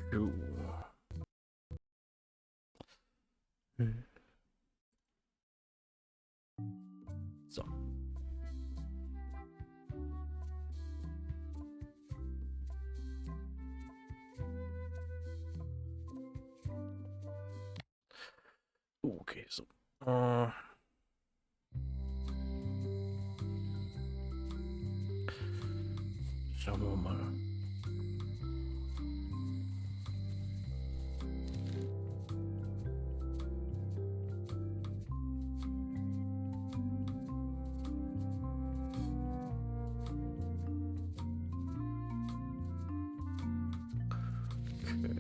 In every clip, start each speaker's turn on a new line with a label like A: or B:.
A: Phew. So. Okay, so. Schauen wir mal. Okay.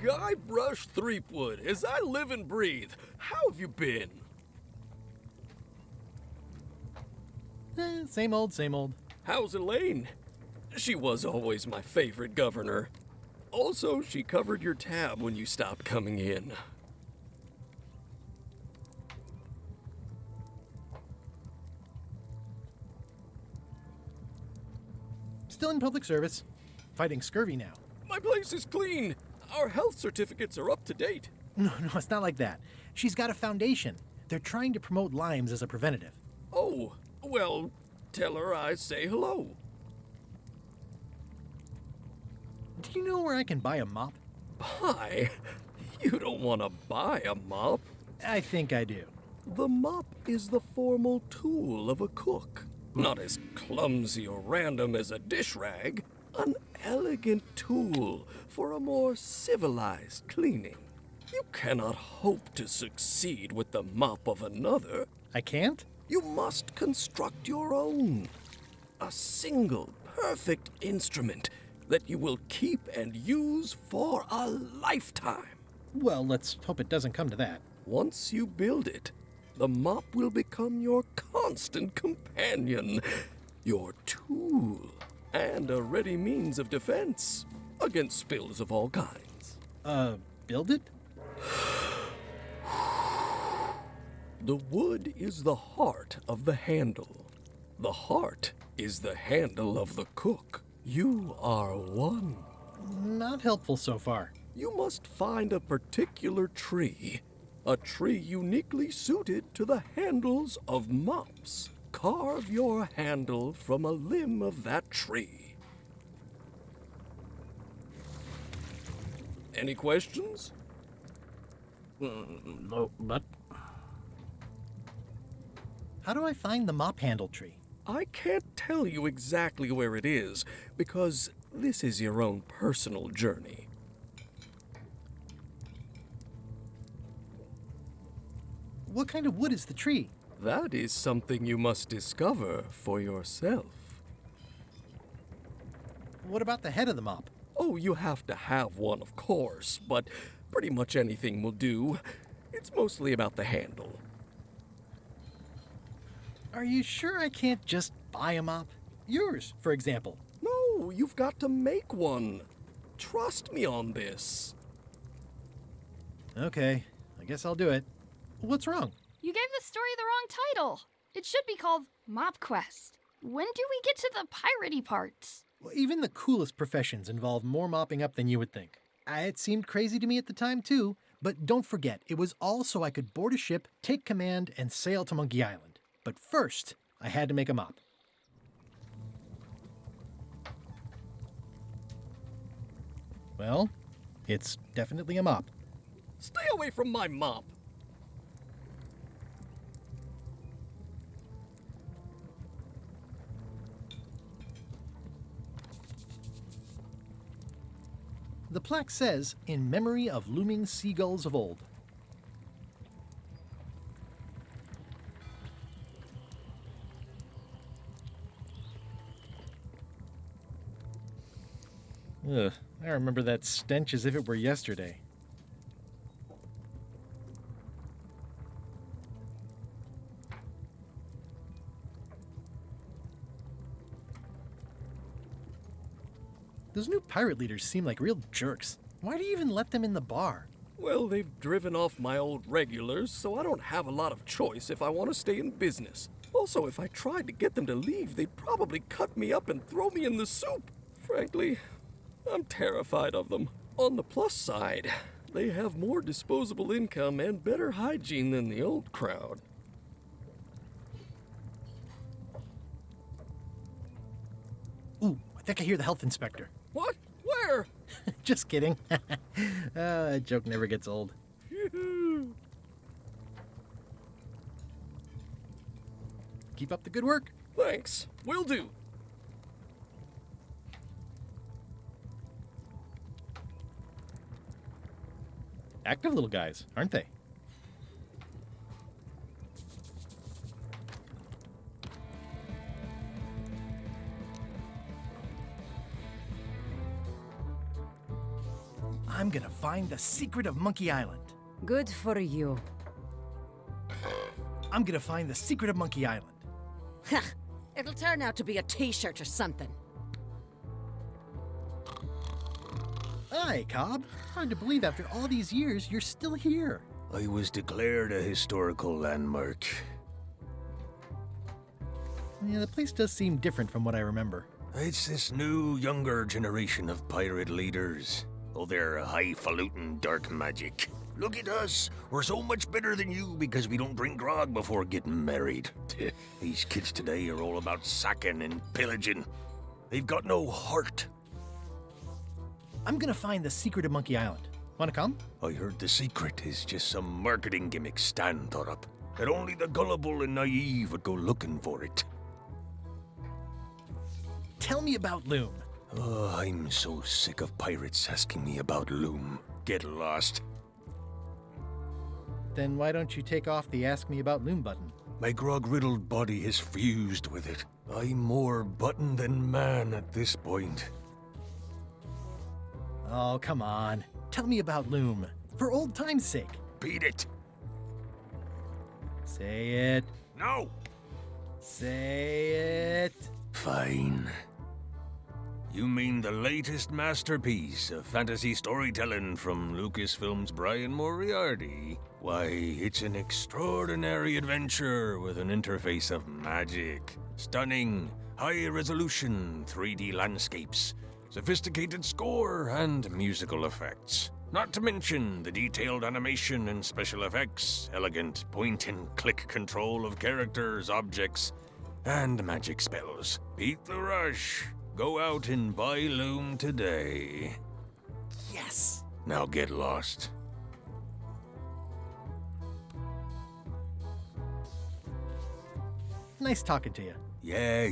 B: Guybrush Threepwood, as I live and breathe, how have you been?
C: Same old, same old.
B: How's Elaine? She was always my favorite governor. Also, she covered your tab when you stopped coming in.
C: Still in public service. Fighting scurvy now.
B: My place is clean. Our health certificates are up to date.
C: No, it's not like that. She's got a foundation. They're trying to promote Lyme's as a preventative.
B: Oh, well, tell her I say hello.
C: Do you know where I can buy a mop?
B: Buy? You don't want to buy a mop.
C: I think I do.
B: The mop is the formal tool of a cook. Not as clumsy or random as a dish rag. An elegant tool for a more civilized cleaning. You cannot hope to succeed with the mop of another.
C: I can't?
B: You must construct your own. A single, perfect instrument that you will keep and use for a lifetime.
C: Well, let's hope it doesn't come to that.
B: Once you build it, the mop will become your constant companion, your tool, and a ready means of defense against spills of all kinds.
C: Build it?
B: The wood is the heart of the handle. The heart is the handle of the cook. You are one.
C: Not helpful so far.
B: You must find a particular tree, a tree uniquely suited to the handles of mops. Carve your handle from a limb of that tree. Any questions?
A: No, but
C: How do I find the mop handle tree?
B: I can't tell you exactly where it is, because this is your own personal journey.
C: What kind of wood is the tree?
B: That is something you must discover for yourself.
C: What about the head of the mop?
B: Oh, you have to have one, of course, but pretty much anything will do. It's mostly about the handle.
C: Are you sure I can't just buy a mop? Yours, for example.
B: No, you've got to make one. Trust me on this.
C: Okay, I guess I'll do it. What's wrong?
D: You gave the story the wrong title. It should be called Mop Quest. When do we get to the piratey parts?
C: Well, even the coolest professions involve more mopping up than you would think. It seemed crazy to me at the time, too. But don't forget, it was all so I could board a ship, take command, and sail to Monkey Island. But first, I had to make a mop. Well, it's definitely a mop.
B: Stay away from my mop.
C: The plaque says, in memory of looming seagulls of old. Ugh, I remember that stench as if it were yesterday. Those new pirate leaders seem like real jerks. Why do you even let them in the bar?
B: Well, they've driven off my old regulars, so I don't have a lot of choice if I want to stay in business. Also, if I tried to get them to leave, they'd probably cut me up and throw me in the soup. Frankly, I'm terrified of them. On the plus side, they have more disposable income and better hygiene than the old crowd.
C: Ooh, I think I hear the health inspector.
B: What? Where?
C: Just kidding. That joke never gets old. Keep up the good work.
B: Thanks. Will do.
C: Active little guys, aren't they? I'm gonna find the secret of Monkey Island.
E: Good for you.
C: I'm gonna find the secret of Monkey Island.
E: Ha! It'll turn out to be a t-shirt or something.
C: Hi, Cobb. Hard to believe after all these years you're still here.
F: I was declared a historical landmark.
C: Yeah, the place does seem different from what I remember.
F: It's this new, younger generation of pirate leaders. Oh, they're highfalutin dark magic. Look at us. We're so much better than you because we don't drink grog before getting married. These kids today are all about sacking and pillaging. They've got no heart.
C: I'm gonna find the secret of Monkey Island. Wanna come?
F: I heard the secret is just some marketing gimmick Stan thought up. That only the gullible and naive would go looking for it.
C: Tell me about Loom.
F: Oh, I'm so sick of pirates asking me about Loom. Get lost.
C: Then why don't you take off the Ask Me About Loom button?
F: My grog-riddled body has fused with it. I'm more button than man at this point.
C: Oh, come on. Tell me about Loom. For old time's sake.
F: Beat it.
C: Say it.
F: No.
C: Say it.
F: Fine. You mean the latest masterpiece of fantasy storytelling from Lucasfilm's Brian Moriarty? Why, it's an extraordinary adventure with an interface of magic. Stunning, high-resolution 3D landscapes, sophisticated score, and musical effects. Not to mention the detailed animation and special effects, elegant point-and-click control of characters, objects, and magic spells. Beat the rush. Go out and buy Loom today.
C: Yes.
F: Now get lost.
C: Nice talking to you.
F: Yeah.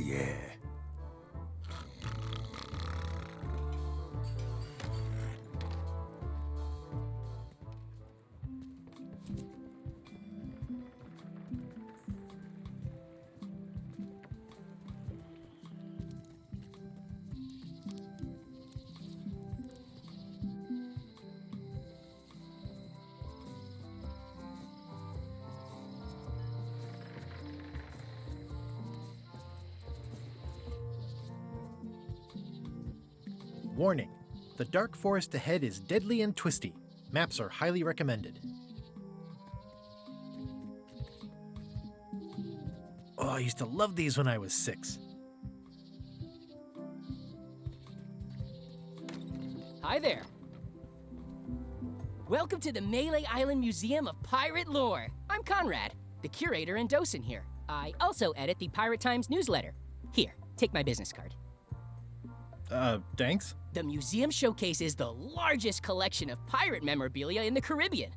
C: Warning. The dark forest ahead is deadly and twisty. Maps are highly recommended. Oh, I used to love these when I was 6.
G: Hi there. Welcome to the Melee Island Museum of Pirate Lore. I'm Conrad, the curator and docent here. I also edit the Pirate Times newsletter. Here, take my business card.
C: Thanks?
G: The museum showcases the largest collection of pirate memorabilia in the Caribbean.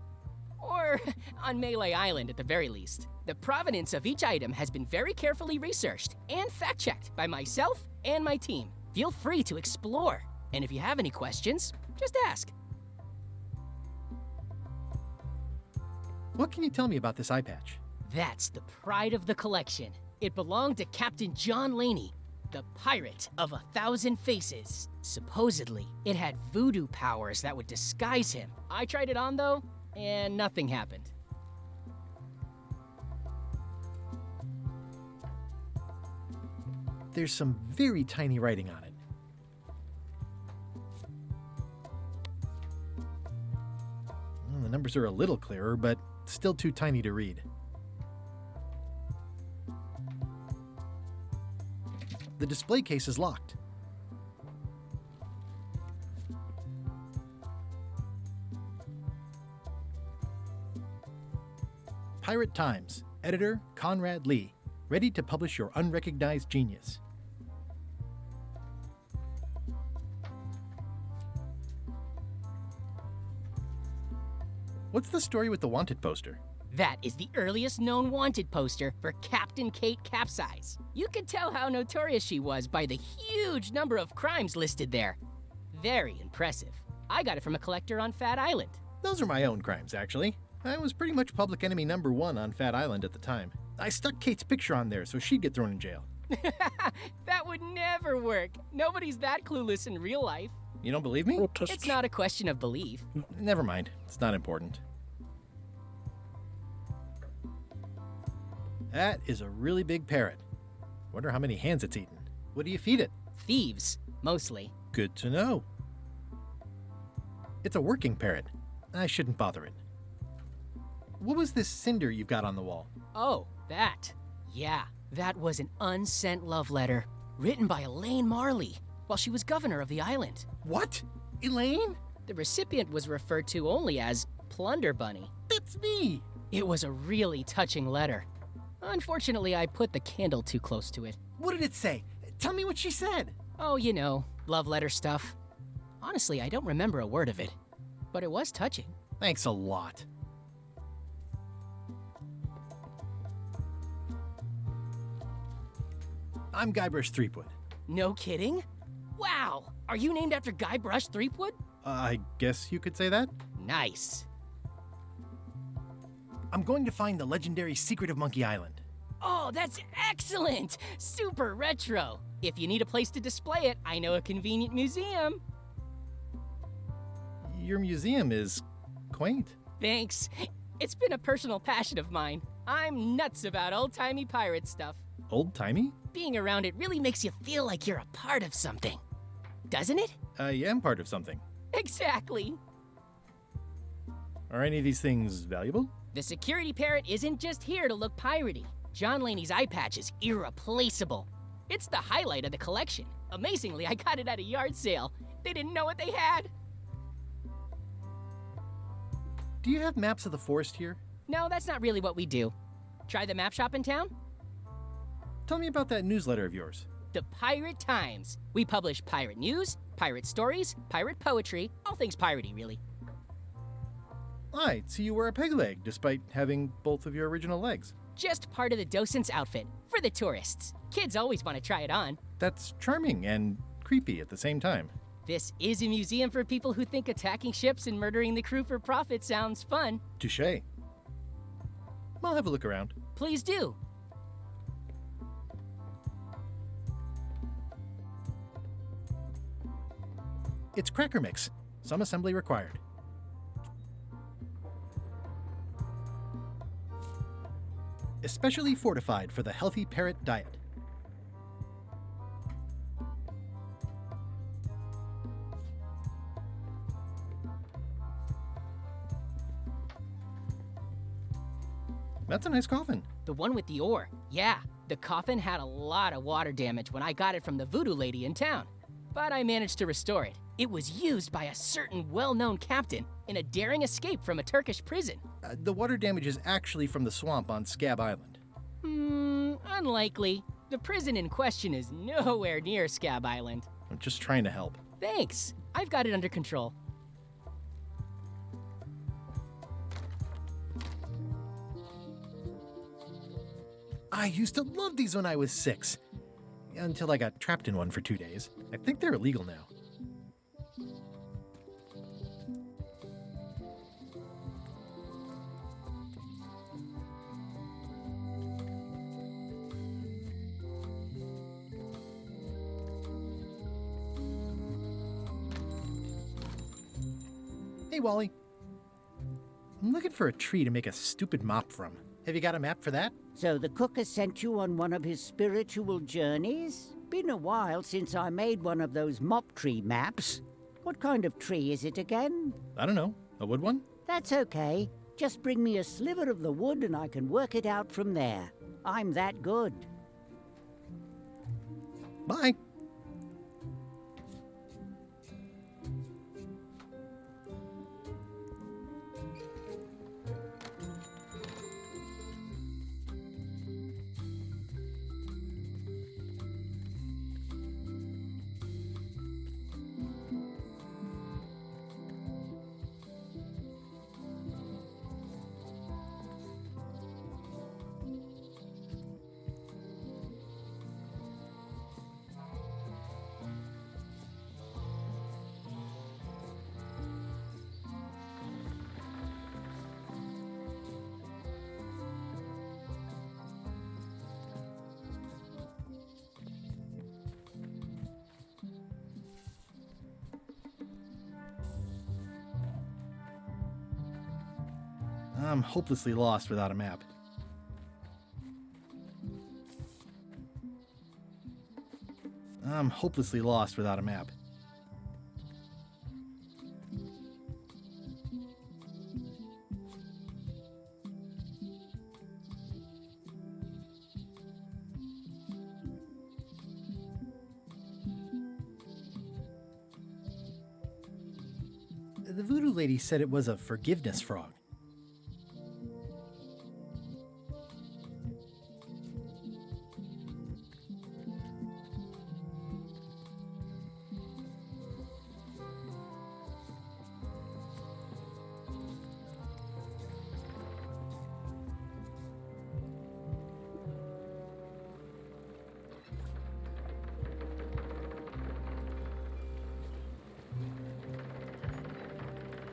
G: Or on Melee Island at the very least. The provenance of each item has been very carefully researched and fact-checked by myself and my team. Feel free to explore. And if you have any questions, just ask.
C: What can you tell me about this eye patch?
G: That's the pride of the collection. It belonged to Captain John Laney, the pirate of 1,000 faces. Supposedly, it had voodoo powers that would disguise him. I tried it on though, and nothing happened.
C: There's some very tiny writing on it. Well, the numbers are a little clearer, but still too tiny to read. The display case is locked. Pirate Times, editor Conrad Lee, ready to publish your unrecognized genius. What's the story with the wanted poster?
G: That is the earliest known wanted poster for Captain Kate Capsize. You can tell how notorious she was by the huge number of crimes listed there. Very impressive. I got it from a collector on Fat Island.
C: Those are my own crimes, actually. I was pretty much public enemy #1 on Fat Island at the time. I stuck Kate's picture on there so she'd get thrown in jail.
G: That would never work. Nobody's that clueless in real life.
C: You don't believe me?
G: It's not a question of belief.
C: Never mind. It's not important. That is a really big parrot. Wonder how many hands it's eaten. What do you feed it?
G: Thieves, mostly.
C: Good to know. It's a working parrot. I shouldn't bother it. What was this cinder you've got on the wall?
G: Oh, that. Yeah, that was an unsent love letter written by Elaine Marley while she was governor of the island.
C: What? Elaine?
G: The recipient was referred to only as Plunder Bunny.
C: That's me!
G: It was a really touching letter. Unfortunately, I put the candle too close to it.
C: What did it say? Tell me what she said.
G: Oh, you know, love letter stuff. Honestly, I don't remember a word of it, but it was touching.
C: Thanks a lot. I'm Guybrush Threepwood.
G: No kidding? Wow! Are you named after Guybrush Threepwood?
C: I guess you could say that.
G: Nice.
C: I'm going to find the legendary secret of Monkey Island.
G: Oh, that's excellent! Super retro. If you need a place to display it, I know a convenient museum.
C: Your museum is quaint.
G: Thanks. It's been a personal passion of mine. I'm nuts about old-timey pirate stuff.
C: Old-timey?
G: Being around it really makes you feel like you're a part of something. Doesn't it?
C: I am part of something.
G: Exactly.
C: Are any of these things valuable?
G: The security parrot isn't just here to look piratey. John Laney's eye patch is irreplaceable. It's the highlight of the collection. Amazingly, I got it at a yard sale. They didn't know what they had.
C: Do you have maps of the forest here?
G: No, that's not really what we do. Try the map shop in town?
C: Tell me about that newsletter of yours.
G: The Pirate Times. We publish pirate news, pirate stories, pirate poetry, all things piratey, really.
C: I see you wear a peg leg, despite having both of your original legs.
G: Just part of the docent's outfit, for the tourists. Kids always want to try it on.
C: That's charming and creepy at the same time.
G: This is a museum for people who think attacking ships and murdering the crew for profit sounds fun.
C: Touché. I'll have a look around.
G: Please do.
C: It's cracker mix. Some assembly required. Especially fortified for the healthy parrot diet. That's a nice coffin.
G: The one with the ore. Yeah, the coffin had a lot of water damage when I got it from the voodoo lady in town. But I managed to restore it. It was used by a certain well-known captain in a daring escape from a Turkish prison.
C: The water damage is actually from the swamp on Scab Island.
G: Unlikely. The prison in question is nowhere near Scab Island.
C: I'm just trying to help.
G: Thanks. I've got it under control.
C: I used to love these when I was 6. Until I got trapped in one for 2 days. I think they're illegal now. Hey, Wally. I'm looking for a tree to make a stupid mop from. Have you got a map for that?
H: So the cook has sent you on one of his spiritual journeys? Been a while since I made one of those mop tree maps. What kind of tree is it again?
C: I don't know. A wood one?
H: That's okay. Just bring me a sliver of the wood and I can work it out from there. I'm that good.
C: Bye. I'm hopelessly lost without a map. I'm hopelessly lost without a map. The voodoo lady said it was a forgiveness frog.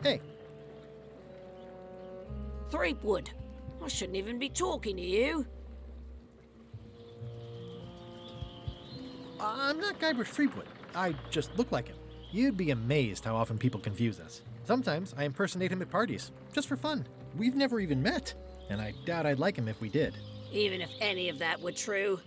C: Hey,
E: Threepwood, I shouldn't even be talking to you.
C: I'm not Guybrush Threepwood. I just look like him. You'd be amazed how often people confuse us. Sometimes I impersonate him at parties, just for fun. We've never even met, and I doubt I'd like him if we did.
E: Even if any of that were true,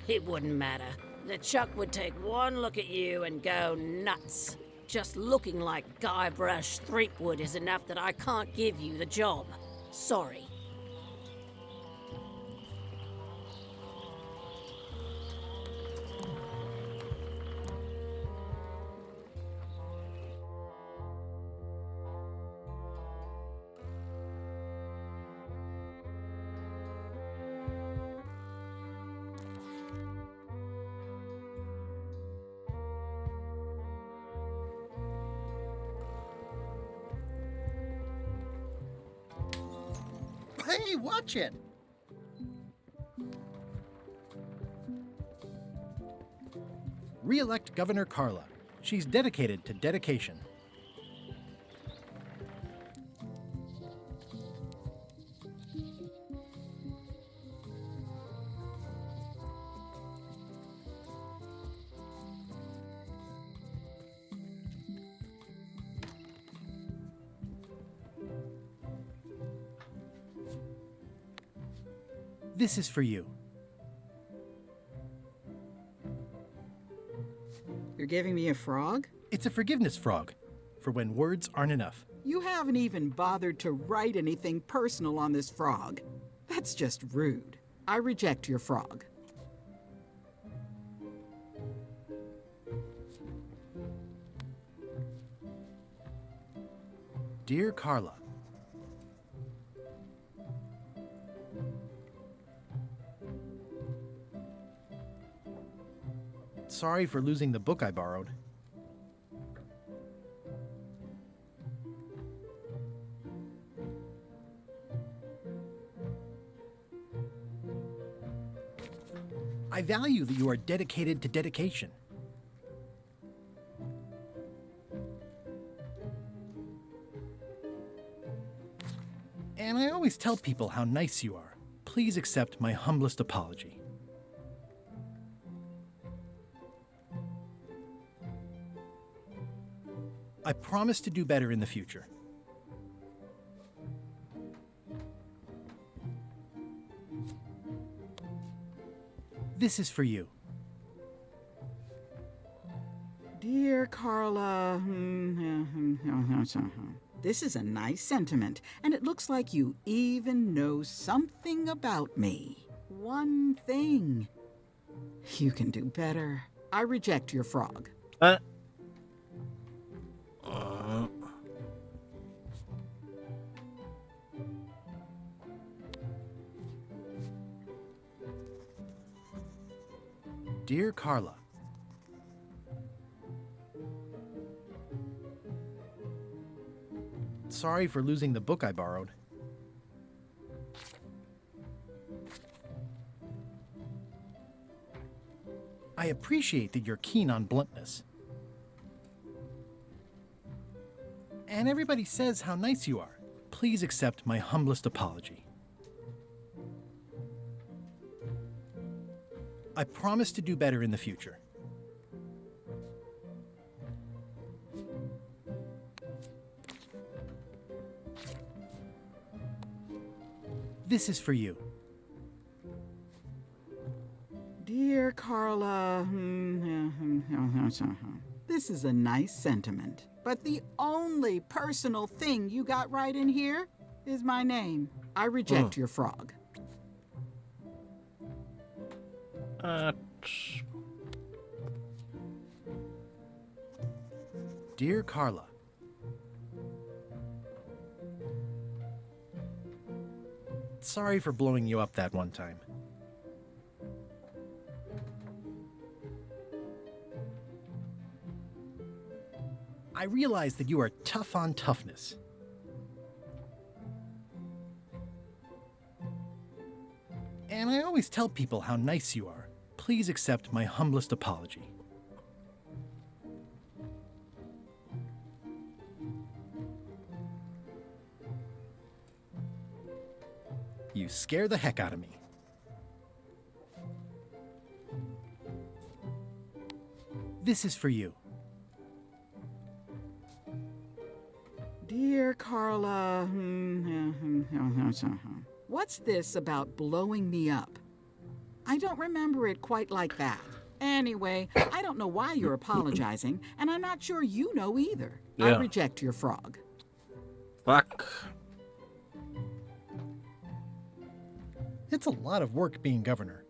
E: it wouldn't matter. The Chuck would take one look at you and go nuts. Just looking like Guybrush Threepwood is enough that I can't give you the job. Sorry.
C: Hey, watch it! Re-elect Governor Carla. She's dedicated to dedication. This is for you.
I: You're giving me a frog?
C: It's a forgiveness frog, for when words aren't enough.
I: You haven't even bothered to write anything personal on this frog. That's just rude. I reject your frog.
C: Dear Carla, sorry for losing the book I borrowed. I value that you are dedicated to dedication. And I always tell people how nice you are. Please accept my humblest apology. I promise to do better in the future. This is for you.
I: Dear Carla, This is a nice sentiment, and it looks like you even know something about me. One thing. You can do better. I reject your frog.
C: Dear Carla, sorry for losing the book I borrowed. I appreciate that you're keen on bluntness. And everybody says how nice you are. Please accept my humblest apology. I promise to do better in the future. This is for you.
I: Dear Carla, this is a nice sentiment, but the only personal thing you got right in here is my name. I reject your frog.
C: Dear Carla, sorry for blowing you up that one time. I realize that you are tough on toughness. And I always tell people how nice you are. Please accept my humblest apology. You scare the heck out of me. This is for you.
I: Dear Carla, what's this about blowing me up? I don't remember it quite like that. Anyway, I don't know why you're apologizing, and I'm not sure you know either. I
A: Yeah.
I: reject your frog.
A: Fuck.
C: It's a lot of work being governor.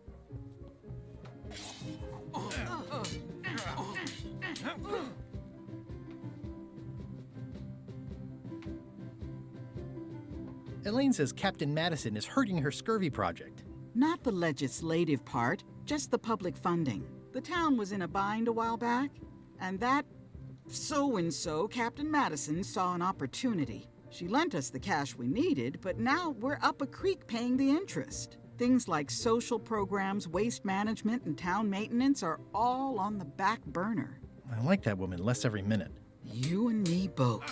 C: Elaine says Captain Madison is hurting her scurvy project.
I: Not the legislative part, just the public funding. The town was in a bind a while back, and that so-and-so, Captain Madison, saw an opportunity. She lent us the cash we needed, but now we're up a creek paying the interest. Things like social programs, waste management, and town maintenance are all on the back burner.
C: I like that woman less every minute.
I: You and me both.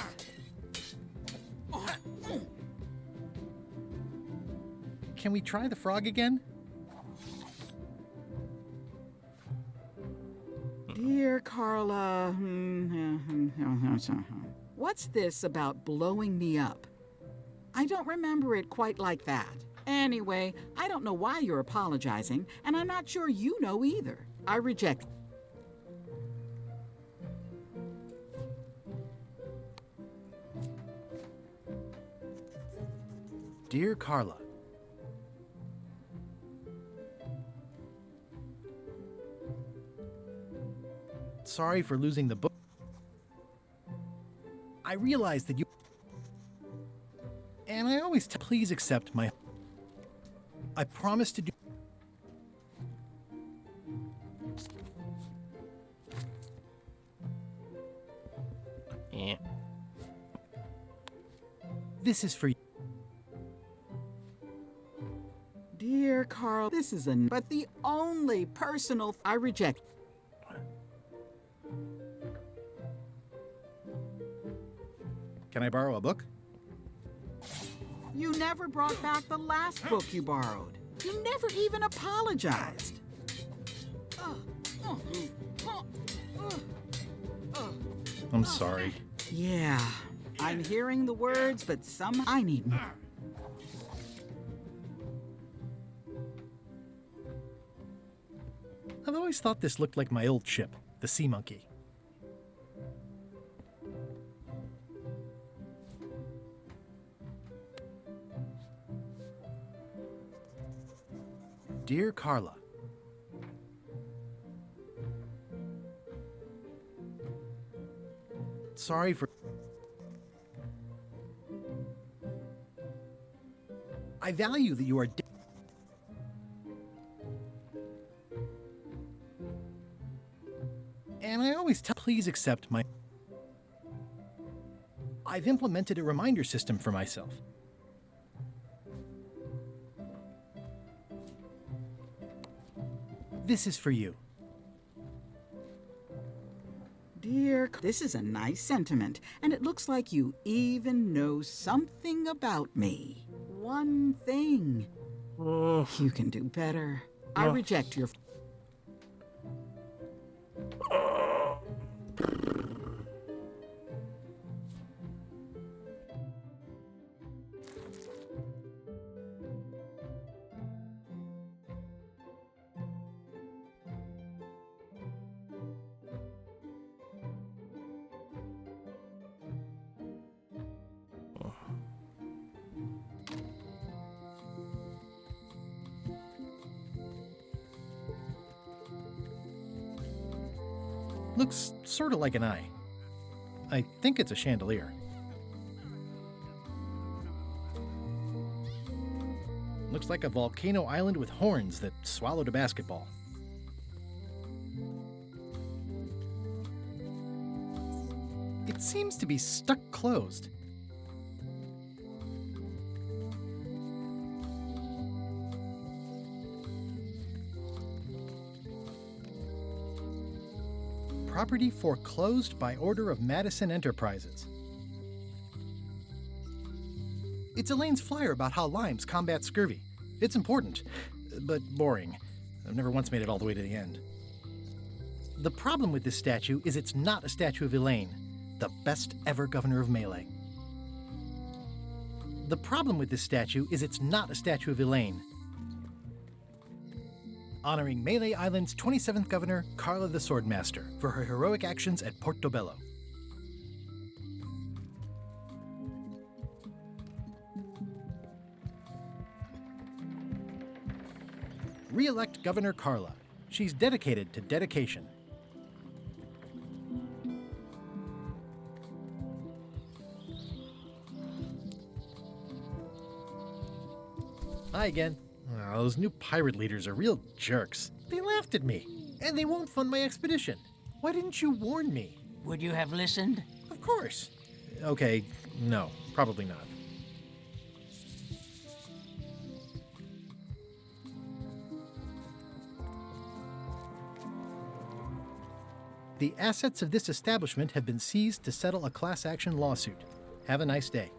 C: Can we try the frog again?
I: Dear Carla, what's this about blowing me up? I don't remember it quite like that. Anyway, I don't know why you're apologizing, and I'm not sure you know either. I reject.
C: Dear Carla, sorry for losing the book. I realize that you... And I always please accept my... I promise to do...
A: Yeah.
C: This is for you.
I: Dear Carl, this is but the only personal I reject.
C: Can I borrow a book?
I: You never brought back the last book you borrowed. You never even apologized.
C: I'm sorry.
I: Yeah, I'm hearing the words, but some I need more.
C: I've always thought this looked like my old ship, the Sea Monkey. Dear Carla, sorry for... I value that you are... And I always tell, please accept my... I've implemented a reminder system for myself. This is for you.
I: Dear, this is a nice sentiment, and it looks like you even know something about me. One thing. You can do better. I reject your...
C: Looks sort of like an eye. I think it's a chandelier. Looks like a volcano island with horns that swallowed a basketball. It seems to be stuck closed. Property foreclosed by order of Madison Enterprises. It's Elaine's flyer about how limes combat scurvy. It's important, but boring. I've never once made it all the way to the end. The problem with this statue is it's not a statue of Elaine, the best ever governor of Melee. The problem with this statue is it's not a statue of Elaine, honoring Melee Island's 27th governor, Carla the Swordmaster, for her heroic actions at Portobello. Re-elect Governor Carla. She's dedicated to dedication. Hi again. Oh, those new pirate leaders are real jerks. They laughed at me, and they won't fund my expedition. Why didn't you warn me?
H: Would you have listened?
C: Of course. Okay, no, probably not. The assets of this establishment have been seized to settle a class action lawsuit. Have a nice day.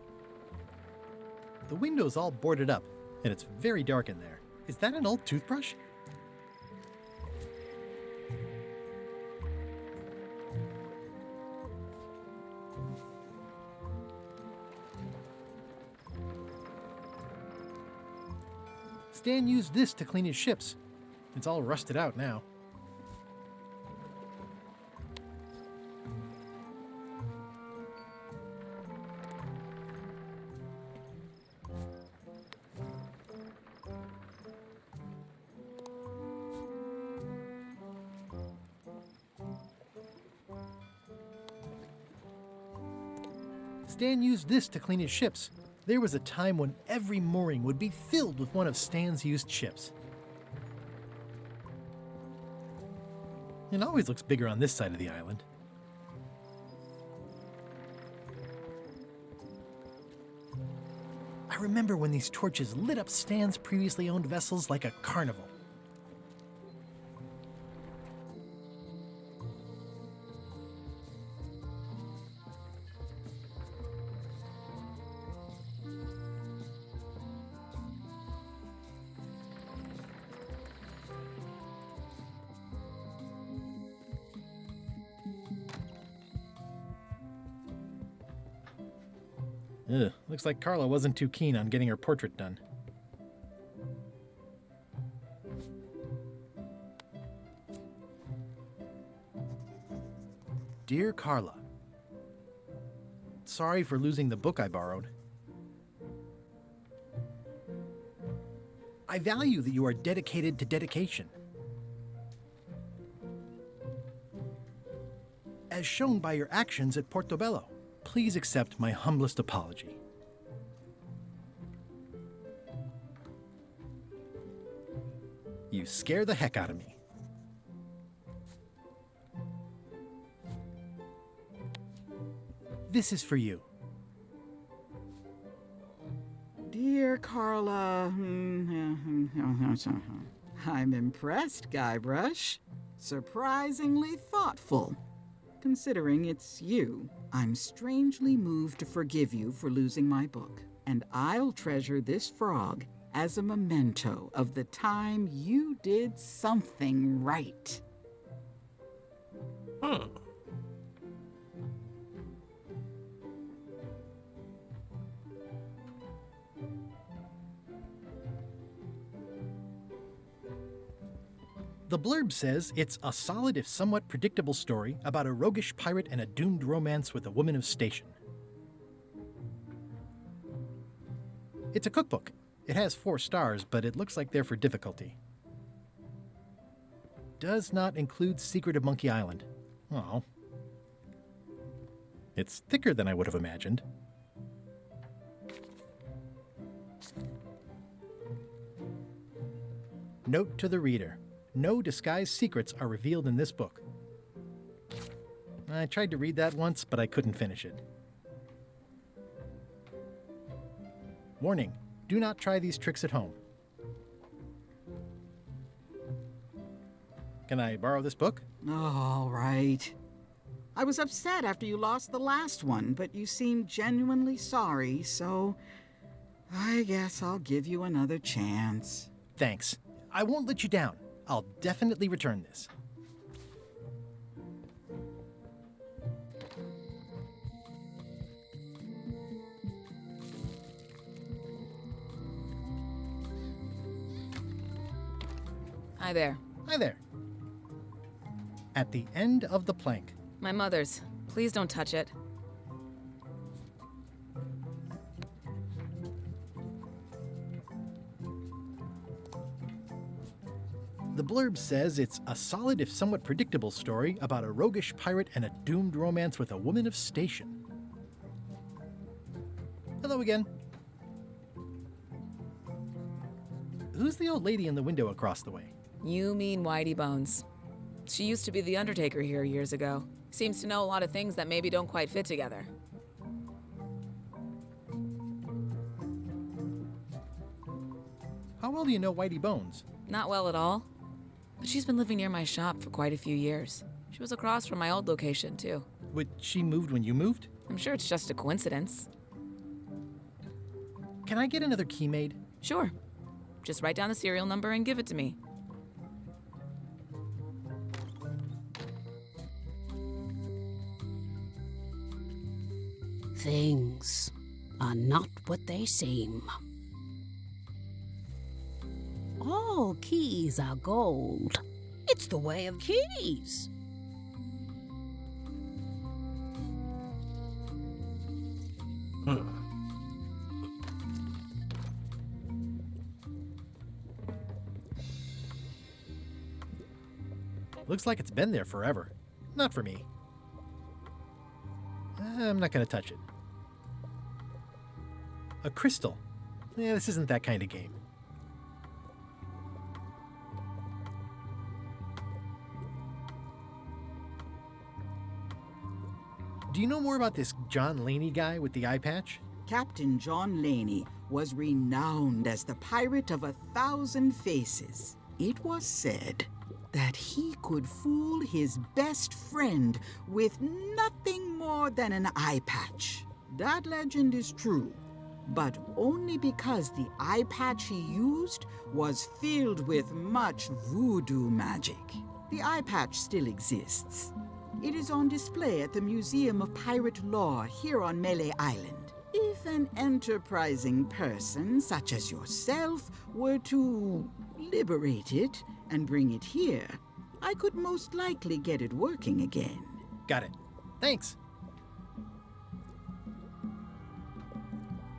C: The window's all boarded up, and it's very dark in there. Is that an old toothbrush? Stan used this to clean his ships. It's all rusted out now. Stan used this to clean his ships. There was a time when every mooring would be filled with one of Stan's used ships. It always looks bigger on this side of the island. I remember when these torches lit up Stan's previously owned vessels like a carnival. Ugh, looks like Carla wasn't too keen on getting her portrait done. Dear Carla, sorry for losing the book I borrowed. I value that you are dedicated to dedication. As shown by your actions at Portobello, please accept my humblest apology. You scare the heck out of me. This is for you.
I: Dear Carla, I'm impressed, Guybrush. Surprisingly thoughtful. Considering it's you, I'm strangely moved to forgive you for losing my book, and I'll treasure this frog as a memento of the time you did something right.
C: The blurb says it's a solid if somewhat predictable story about a roguish pirate and a doomed romance with a woman of station. It's a cookbook. It has 4 stars, but it looks like they're for difficulty. Does not include Secret of Monkey Island. Oh. It's thicker than I would have imagined. Note to the reader. No disguised secrets are revealed in this book. I tried to read that once, but I couldn't finish it. Warning, do not try these tricks at home. Can I borrow this book?
I: All right. I was upset after you lost the last one, but you seemed genuinely sorry, so I guess I'll give you another chance.
C: Thanks. I won't let you down. I'll definitely return this.
J: Hi there.
C: Hi there. At the end of the plank.
J: My mother's. Please don't touch it.
C: The blurb says it's a solid if somewhat predictable story about a roguish pirate and a doomed romance with a woman of station. Hello again. Who's the old lady in the window across the way?
J: You mean Whitey Bones. She used to be the Undertaker here years ago. Seems to know a lot of things that maybe don't quite fit together.
C: How well do you know Whitey Bones?
J: Not well at all. But she's been living near my shop for quite a few years. She was across from my old location, too.
C: But she moved when you moved?
J: I'm sure it's just a coincidence.
C: Can I get another key made?
J: Sure. Just write down the serial number and give it to me.
E: Things are not what they seem. All keys are gold. It's the way of keys.
C: Looks like it's been there forever. Not for me. I'm not going to touch it. A crystal. Yeah, this isn't that kind of game. Do you know more about this John Laney guy with the eye patch?
I: Captain John Laney was renowned as the pirate of 1,000 faces. It was said that he could fool his best friend with nothing more than an eye patch. That legend is true, but only because the eye patch he used was filled with much voodoo magic. The eye patch still exists. It is on display at the Museum of Pirate Lore here on Melee Island. If an enterprising person such as yourself were to liberate it and bring it here, I could most likely get it working again.
C: Got it. Thanks.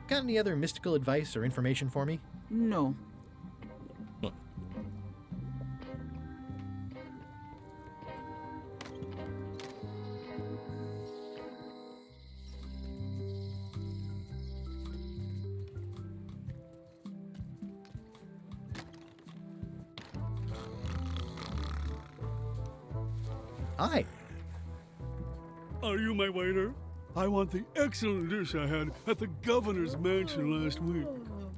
C: Got any other mystical advice or information for me?
I: No.
C: Hi.
K: Are you my waiter? I want the excellent dish I had at the governor's mansion last week.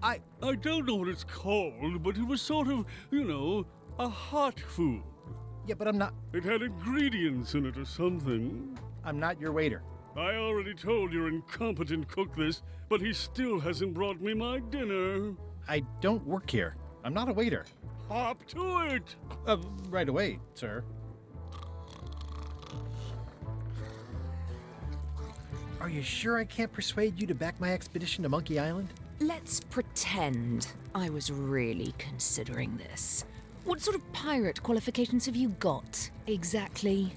K: I don't know what it's called, but it was sort of, a hot food.
C: Yeah, but I'm not...
K: It had ingredients in it or something.
C: I'm not your waiter.
K: I already told your incompetent cook this, but he still hasn't brought me my dinner.
C: I don't work here. I'm not a waiter.
K: Hop to it!
C: Right away, sir. Are you sure I can't persuade you to back my expedition to Monkey Island?
L: Let's pretend I was really considering this. What sort of pirate qualifications have you got, exactly?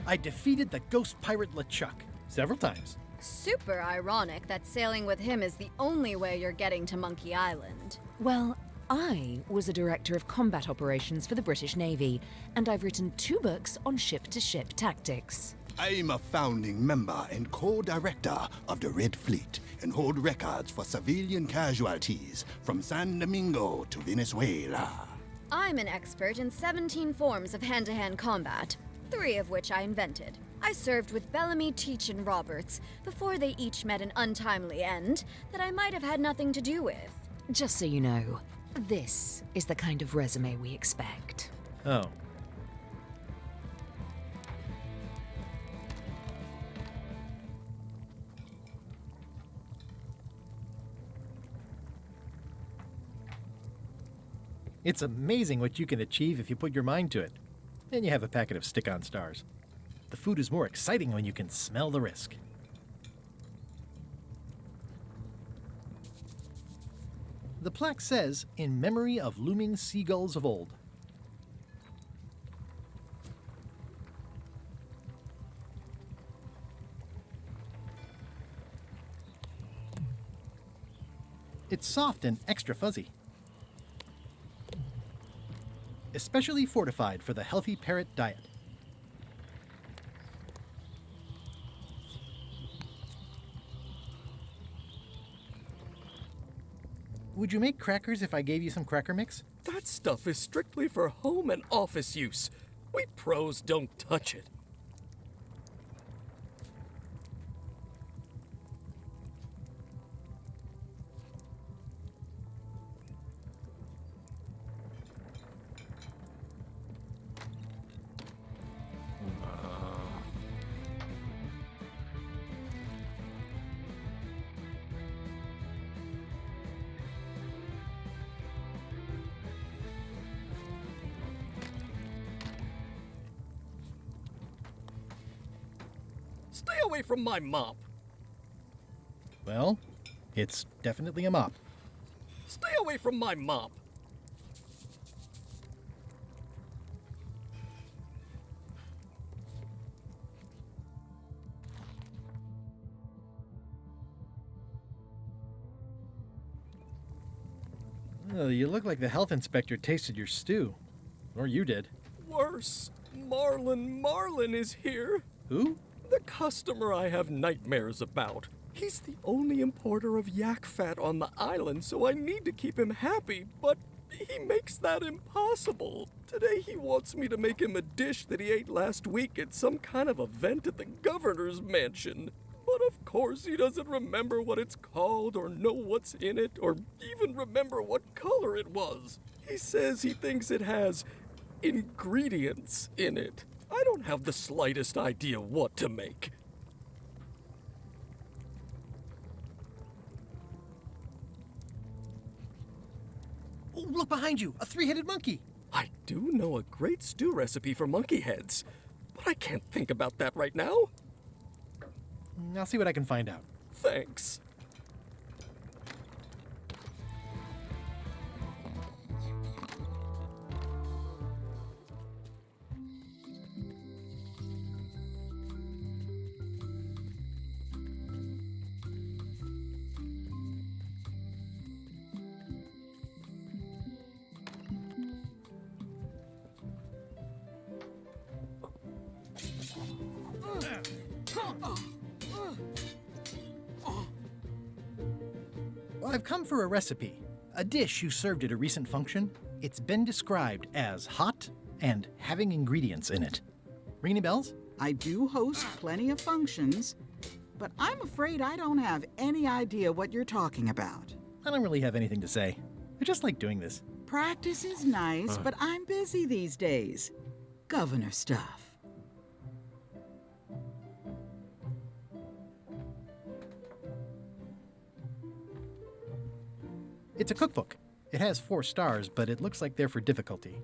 C: I defeated the ghost pirate LeChuck several times.
D: Super ironic that sailing with him is the only way you're getting to Monkey Island.
L: Well, I was a director of combat operations for the British Navy, and I've written 2 books on ship-to-ship tactics.
M: I'm a founding member and co-director of the Red Fleet and hold records for civilian casualties from San Domingo to Venezuela.
D: I'm an expert in 17 forms of hand-to-hand combat, 3 of which I invented. I served with Bellamy, Teach, and Roberts before they each met an untimely end that I might have had nothing to do with.
L: Just so you know, this is the kind of resume we expect.
C: Oh. It's amazing what you can achieve if you put your mind to it. Then you have a packet of stick-on stars. The food is more exciting when you can smell the risk. The plaque says, "In memory of looming seagulls of old." It's soft and extra fuzzy. Especially fortified for the healthy parrot diet. Would you make crackers if I gave you some cracker mix?
B: That stuff is strictly for home and office use. We pros don't touch it. Stay away from my mop.
C: Well, it's definitely a mop.
B: Stay away from my mop.
C: Oh, you look like the health inspector tasted your stew. Or you did.
B: Worse. Marlin is here.
C: Who?
B: The customer I have nightmares about. He's the only importer of yak fat on the island, so I need to keep him happy, but he makes that impossible. Today he wants me to make him a dish that he ate last week at some kind of event at the governor's mansion. But of course he doesn't remember what it's called or know what's in it or even remember what color it was. He says he thinks it has ingredients in it. I don't have the slightest idea what to make.
C: Oh, look behind you! A 3-headed monkey!
B: I do know a great stew recipe for monkey heads, but I can't think about that right now.
C: I'll see what I can find out.
B: Thanks.
C: Well, I've come for a recipe. A dish you served at a recent function, it's been described as hot and having ingredients in it. Ring any bells?
I: I do host plenty of functions, but I'm afraid I don't have any idea what you're talking about.
C: I don't really have anything to say. I just like doing this.
I: Practice is nice, but I'm busy these days. Governor stuff.
C: It's a cookbook. It has 4 stars, but it looks like they're for difficulty.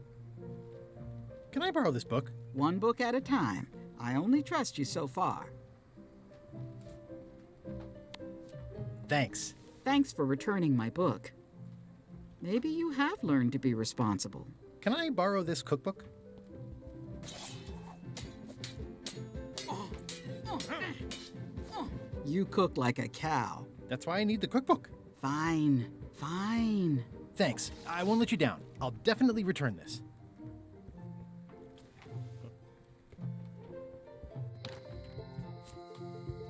C: Can I borrow this book?
I: One book at a time. I only trust you so far.
C: Thanks.
I: Thanks for returning my book. Maybe you have learned to be responsible.
C: Can I borrow this cookbook?
I: You cook like a cow.
C: That's why I need the cookbook.
I: Fine, fine.
C: Thanks. I won't let you down. I'll definitely return this.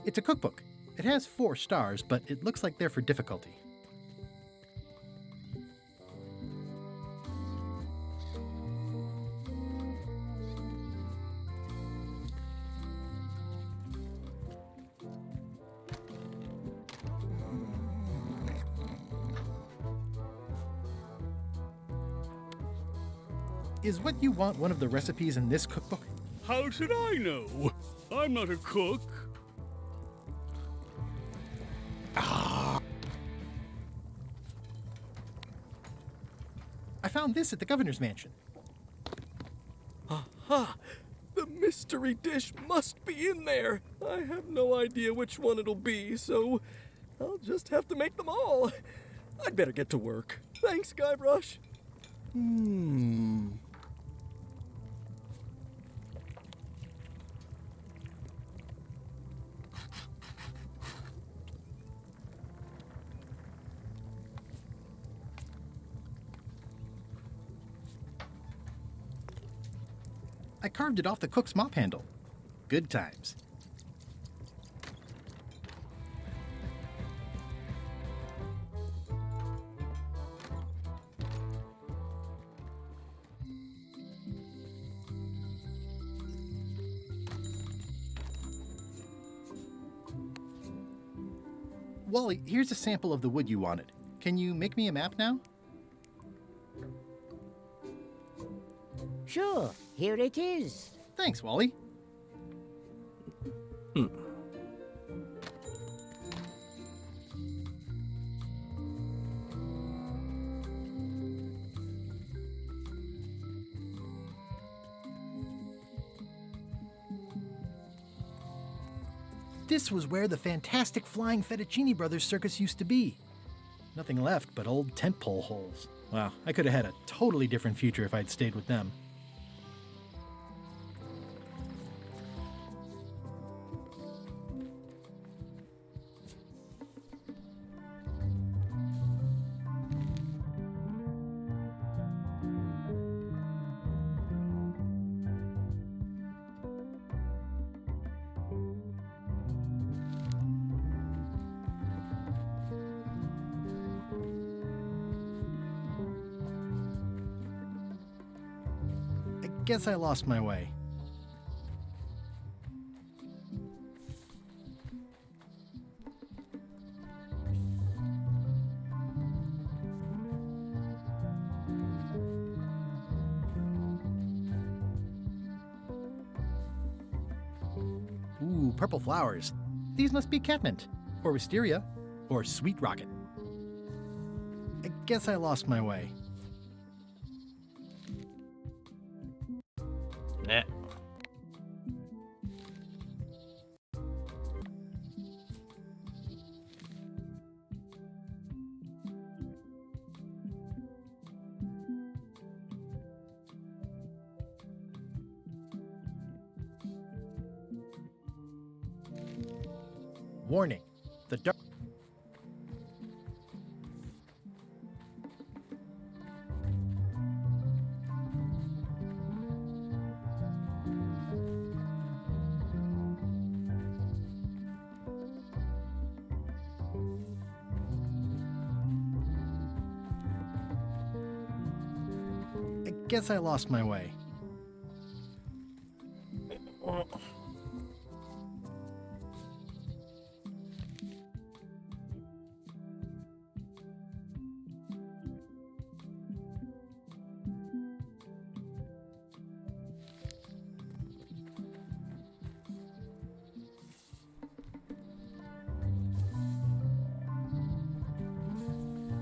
C: It's a cookbook. It has 4 stars, but it looks like they're for difficulty. Is what you want one of the recipes in this cookbook?
K: How should I know? I'm not a cook.
C: I found this at the governor's mansion.
B: Aha! The mystery dish must be in there. I have no idea which one it'll be, so I'll just have to make them all. I'd better get to work. Thanks, Guybrush.
C: I carved it off the cook's mop handle. Good times. Wally, here's a sample of the wood you wanted. Can you make me a map now?
H: Sure, here it is.
C: Thanks, Wally. This was where the fantastic Flying Fettuccine Brothers circus used to be. Nothing left but old tentpole holes. Wow, I could have had a totally different future if I'd stayed with them. Guess I lost my way. Ooh, purple flowers. These must be catmint, or wisteria, or sweet rocket. I guess I lost my way.
A: Nah.
C: Warning. The dark... guess I lost my way.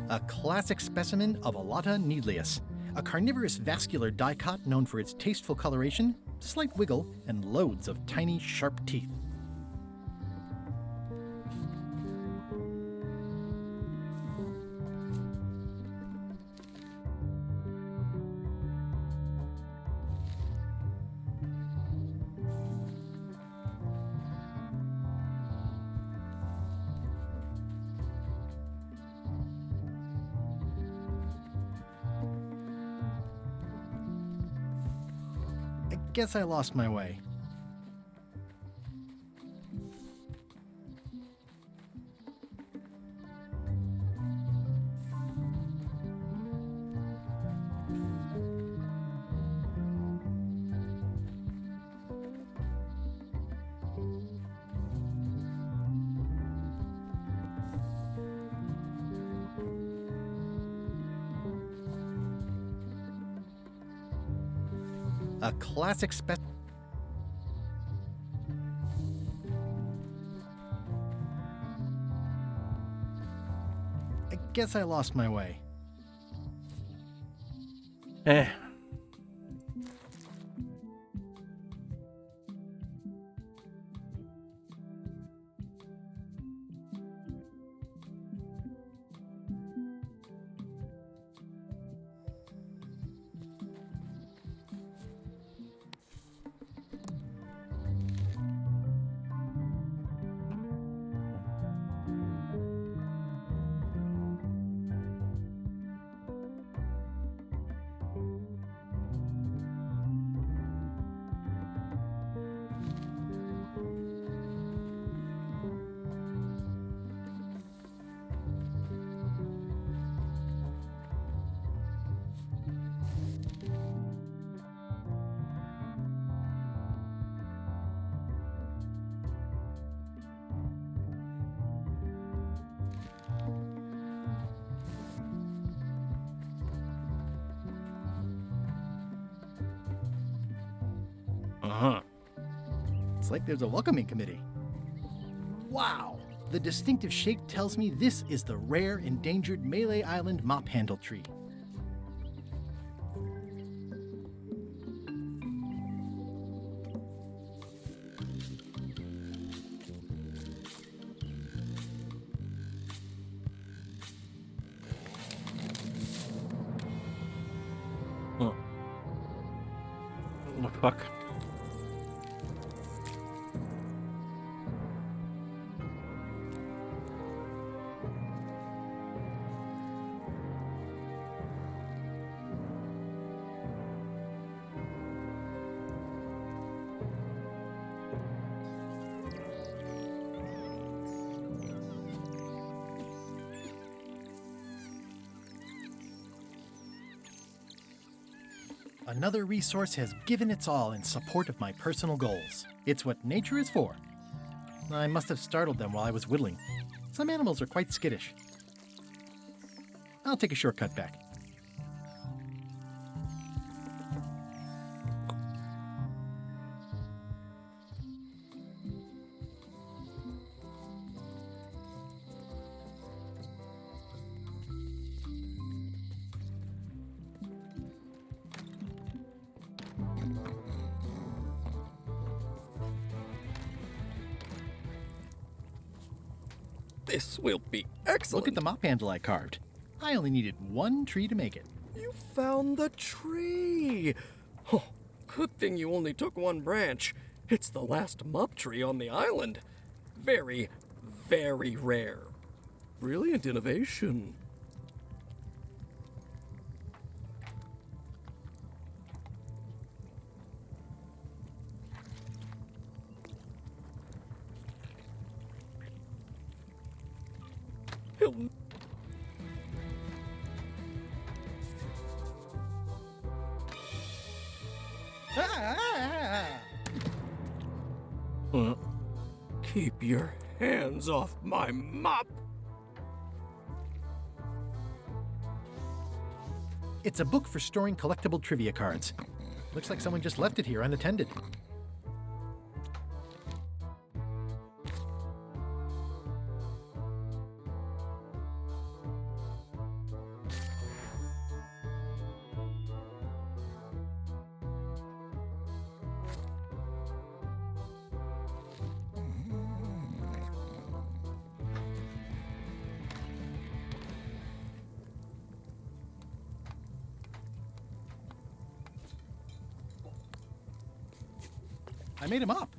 C: A classic specimen of Alata needleus, a carnivorous vascular dicot known for its tasteful coloration, slight wiggle, and loads of tiny, sharp teeth. Guess I lost my way. A classic I guess I lost my way. It's like there's a welcoming committee. Wow! The distinctive shape tells me this is the rare, endangered Malay Island mop handle tree.
A: What the fuck?
C: Another resource has given its all in support of my personal goals. It's what nature is for. I must have startled them while I was whittling. Some animals are quite skittish. I'll take a shortcut back.
B: This will be excellent.
C: Look at the mop handle I carved. I only needed one tree to make it.
B: You found the tree! Oh, good thing you only took one branch. It's the last mop tree on the island. Very, very rare. Brilliant innovation. Keep your hands off my mop!
C: It's a book for storing collectible trivia cards. Looks like someone just left it here unattended. I made him up.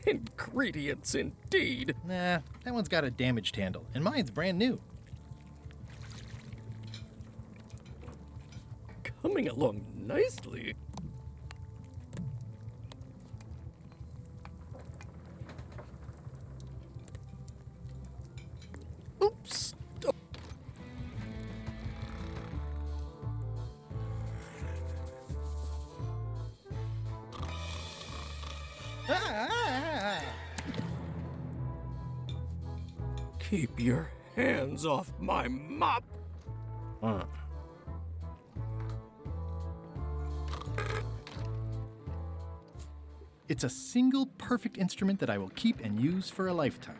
B: Ingredients indeed.
C: Nah, that one's got a damaged handle, and mine's brand new.
B: Coming along nicely. Oops. Keep your hands off my mop!
C: It's a single perfect instrument that I will keep and use for a lifetime.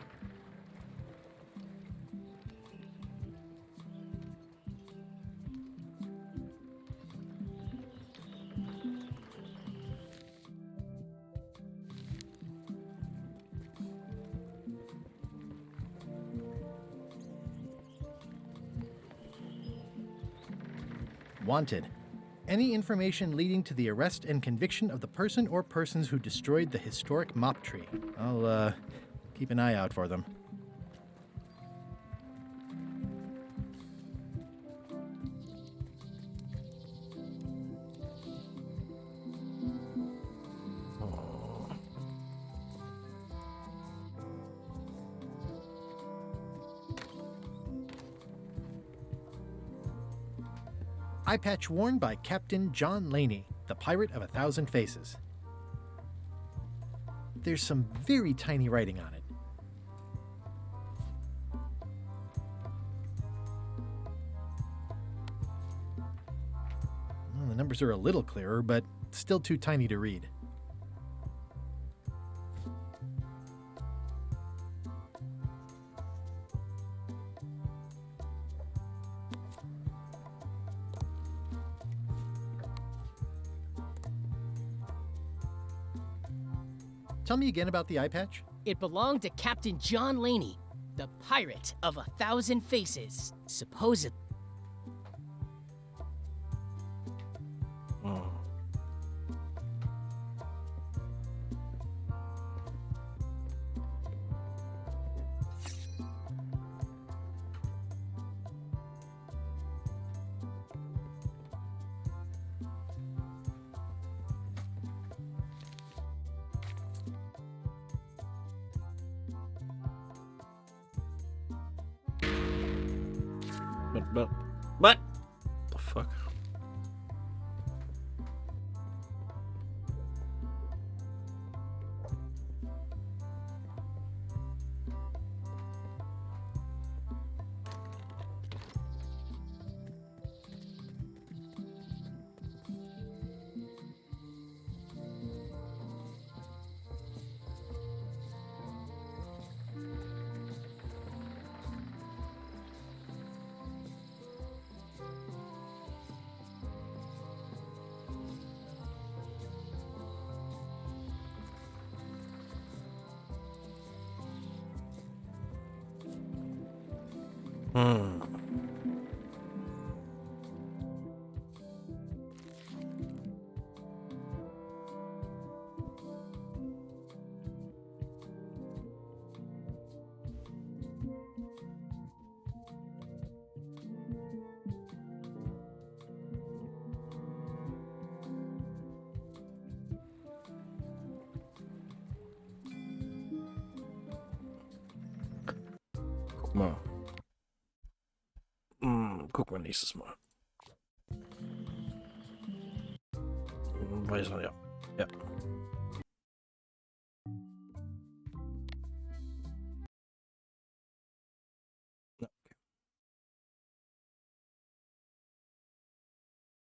C: Wanted. Any information leading to the arrest and conviction of the person or persons who destroyed the historic mop tree. I'll, keep an eye out for them. Eye patch worn by Captain John Laney, the Pirate of 1,000 Faces. There's some very tiny writing on it. Well, the numbers are a little clearer, but still too tiny to read. Tell me again about the eye patch.
G: It belonged to Captain John Laney, the Pirate of 1,000 Faces, supposedly.
A: What? The fuck? Guck mal nächstes Mal. Weiß noch, ja. Ja.